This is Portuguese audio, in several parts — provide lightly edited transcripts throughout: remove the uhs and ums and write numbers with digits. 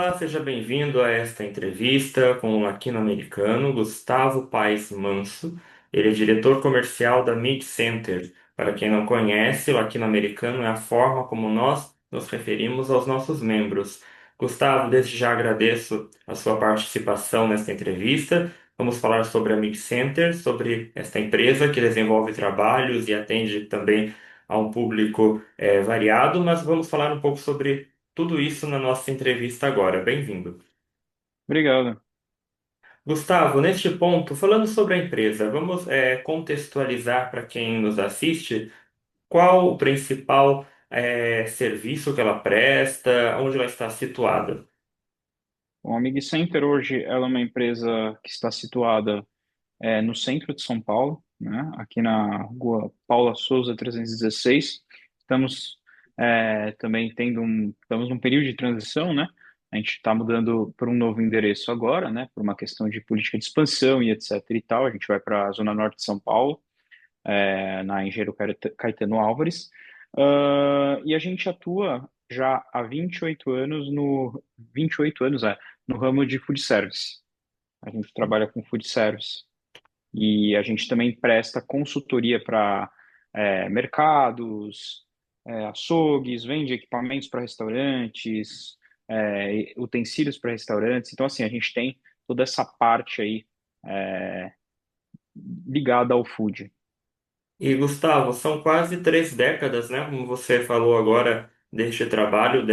Olá, seja bem-vindo a esta entrevista com o latino-americano Gustavo Paes Manso. Ele é diretor comercial da Mid Center. Para quem não conhece, o latino-americano é a forma como nós nos referimos aos nossos membros. Gustavo, desde já agradeço a sua participação nesta entrevista. Vamos falar sobre a Mid Center, sobre esta empresa que desenvolve trabalhos e atende também a um público variado, mas vamos falar um pouco sobre tudo isso na nossa entrevista agora. Bem-vindo. Obrigado. Gustavo, neste ponto, falando sobre a empresa, vamos contextualizar para quem nos assiste qual o principal serviço que ela presta, onde ela está situada. Bom, a Mig Center hoje ela é uma empresa que está situada no centro de São Paulo, né? Aqui na rua Paula Souza 316. Estamos também estamos num período de transição, né? A gente está mudando para um novo endereço agora, né? Por uma questão de política de expansão e etc e tal. A gente vai para a zona norte de São Paulo, na Engenheiro Caetano Álvares. E a gente atua já há 28 anos no ramo de food service. A gente trabalha com food service e a gente também presta consultoria para mercados, açougues, vende equipamentos para restaurantes, utensílios para restaurantes. Então, assim, a gente tem toda essa parte aí é, ligada ao food. E Gustavo, são quase 3 décadas, né? Como você falou agora, deste trabalho,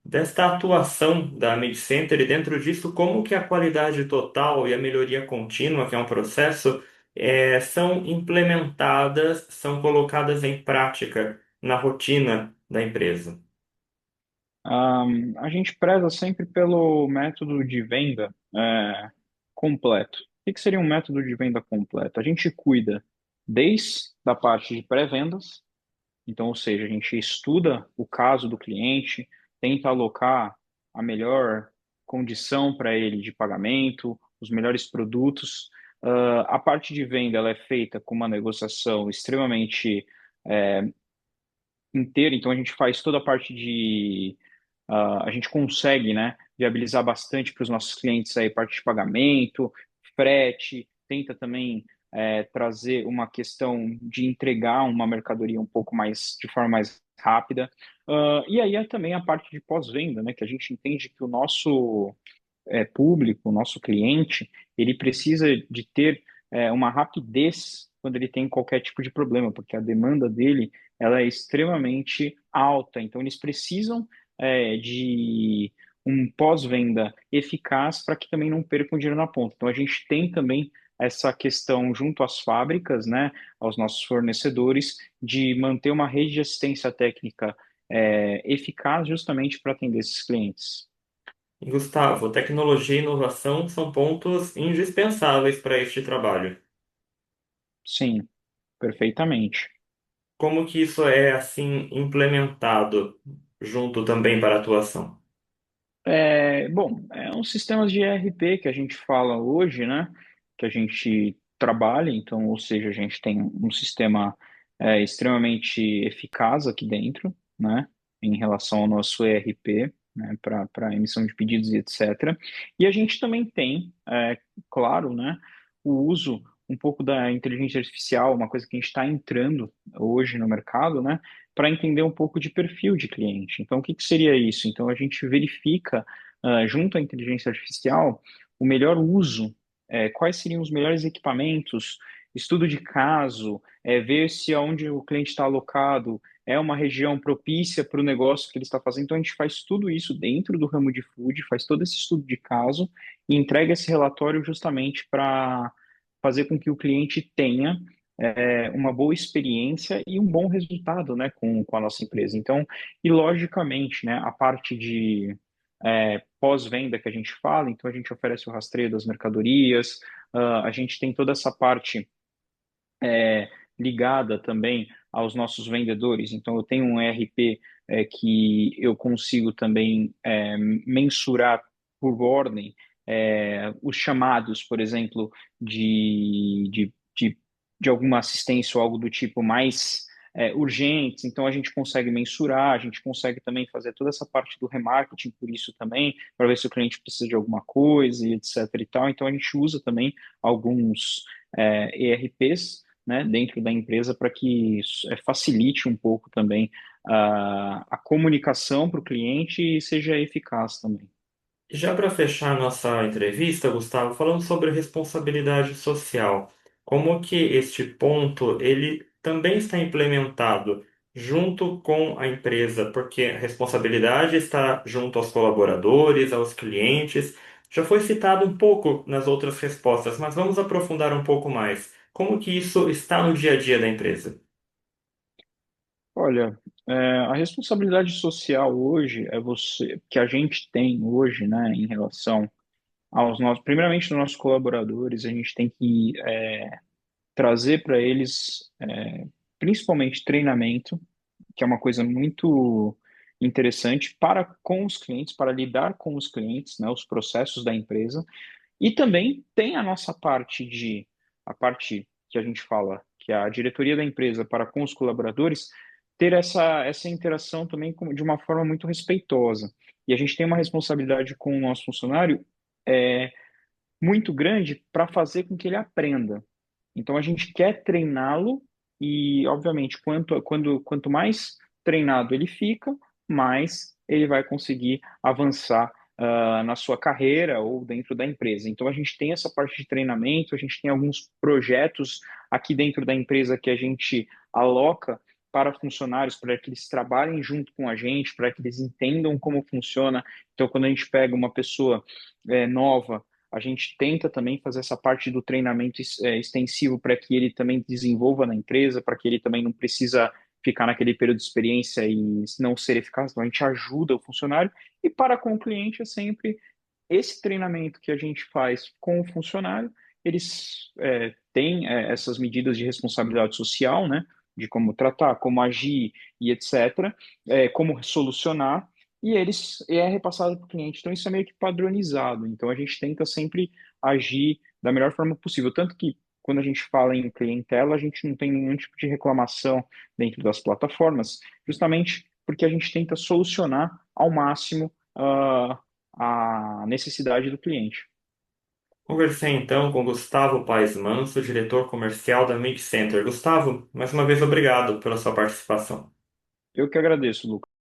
desta atuação da MidCenter, e dentro disso, como que a qualidade total e a melhoria contínua, que é um processo, são implementadas, são colocadas em prática na rotina da empresa. A gente preza sempre pelo método de venda completo. O que seria um método de venda completo? A gente cuida desde a parte de pré-vendas, então, ou seja, a gente estuda o caso do cliente, tenta alocar a melhor condição para ele de pagamento, os melhores produtos. A parte de venda ela é feita com uma negociação extremamente inteira, então a gente faz toda a parte de a gente consegue, né, viabilizar bastante para os nossos clientes aí parte de pagamento, frete, tenta também trazer uma questão de entregar uma mercadoria um pouco mais de forma mais rápida. E aí é também a parte de pós-venda, né, que a gente entende que o nosso público, o nosso cliente, ele precisa de ter uma rapidez quando ele tem qualquer tipo de problema, porque a demanda dele ela é extremamente alta. Então, eles precisam de um pós-venda eficaz para que também não percam dinheiro na ponta. Então, a gente tem também essa questão junto às fábricas, né, aos nossos fornecedores, de manter uma rede de assistência técnica eficaz justamente para atender esses clientes. E, Gustavo, tecnologia e inovação são pontos indispensáveis para este trabalho. Sim, perfeitamente. Como que isso é assim implementado junto também para a atuação? Bom, é um sistema de ERP que a gente fala hoje, né? Que a gente trabalha, então, ou seja, a gente tem um sistema extremamente eficaz aqui dentro, né? Em relação ao nosso ERP, né? Para emissão de pedidos e etc. E a gente também tem, claro, né? O uso um pouco da inteligência artificial, uma coisa que a gente está entrando hoje no mercado, né? Para entender um pouco de perfil de cliente. Então, o que que seria isso? Então, a gente verifica, junto à inteligência artificial, o melhor uso, quais seriam os melhores equipamentos, estudo de caso, ver se aonde o cliente está alocado é uma região propícia para o negócio que ele está fazendo. Então, a gente faz tudo isso dentro do ramo de food, faz todo esse estudo de caso e entrega esse relatório justamente para fazer com que o cliente tenha uma boa experiência e um bom resultado, né, com a nossa empresa. Então, e logicamente, né, a parte de pós-venda que a gente fala, então a gente oferece o rastreio das mercadorias, a gente tem toda essa parte ligada também aos nossos vendedores. Então, eu tenho um ERP que eu consigo também mensurar por ordem os chamados, por exemplo, de alguma assistência ou algo do tipo mais. urgentes, então a gente consegue mensurar, a gente consegue também fazer toda essa parte do remarketing por isso também, para ver se o cliente precisa de alguma coisa e etc e tal. Então a gente usa também alguns ERPs, né, dentro da empresa para que facilite um pouco também a comunicação para o cliente e seja eficaz também. Já para fechar nossa entrevista, Gustavo, falando sobre responsabilidade social, como que este ponto ele também está implementado junto com a empresa, porque a responsabilidade está junto aos colaboradores, aos clientes. Já foi citado um pouco nas outras respostas, mas vamos aprofundar um pouco mais. Como que isso está no dia a dia da empresa? Olha, a responsabilidade social hoje é você que a gente tem hoje, né, em relação aos nossos, primeiramente dos nossos colaboradores, a gente tem que trazer para eles, principalmente treinamento, que é uma coisa muito interessante para com os clientes, para lidar com os clientes, né, os processos da empresa. E também tem a parte que a gente fala, que é a diretoria da empresa para com os colaboradores, ter essa interação também de uma forma muito respeitosa. E a gente tem uma responsabilidade com o nosso funcionário é, muito grande para fazer com que ele aprenda. Então a gente quer treiná-lo e, obviamente, quanto mais treinado ele fica, mais ele vai conseguir avançar na sua carreira ou dentro da empresa. Então a gente tem essa parte de treinamento, a gente tem alguns projetos aqui dentro da empresa que a gente aloca para funcionários, para que eles trabalhem junto com a gente, para que eles entendam como funciona. Então, quando a gente pega uma pessoa nova, a gente tenta também fazer essa parte do treinamento extensivo para que ele também desenvolva na empresa, para que ele também não precisa ficar naquele período de experiência e não ser eficaz. Então, a gente ajuda o funcionário e para com o cliente é sempre esse treinamento que a gente faz com o funcionário, eles têm essas medidas de responsabilidade social, né? De como tratar, como agir e etc., como solucionar, e é repassado para o cliente. Então, isso é meio que padronizado. Então, a gente tenta sempre agir da melhor forma possível. Tanto que, quando a gente fala em clientela, a gente não tem nenhum tipo de reclamação dentro das plataformas, justamente porque a gente tenta solucionar ao máximo a necessidade do cliente. Conversei então com Gustavo Paes Manso, diretor comercial da Mid Center. Gustavo, mais uma vez obrigado pela sua participação. Eu que agradeço, Lucas.